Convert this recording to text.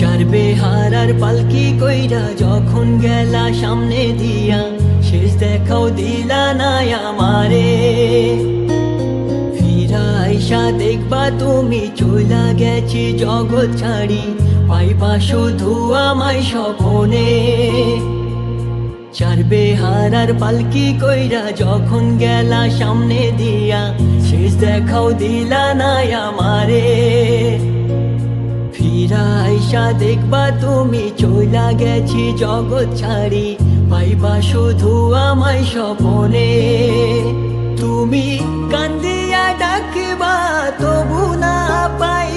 চার বেহারার পালকি কইরা যখন গেলা সামনে দিয়া, শেষ দেখাও দিলা না আমারে। ফিরা আইসা দেখবা তুমি চইলা গেছি জগৎ ছাড়ি, পাইবা শুধু আমায় স্বপনে। চার বেহারার পালকি কইরা যখন গেলা সামনে দিয়া, শেষ দেখাও দিলা না আমারে। ফিরা আইসা দেখবা তুমি চইলা গেছি জগৎ ছাড়ি, পাইবা শুধু আমায় স্বপনে। তুমি কান্দিয়া ডাকবা তবু না পাই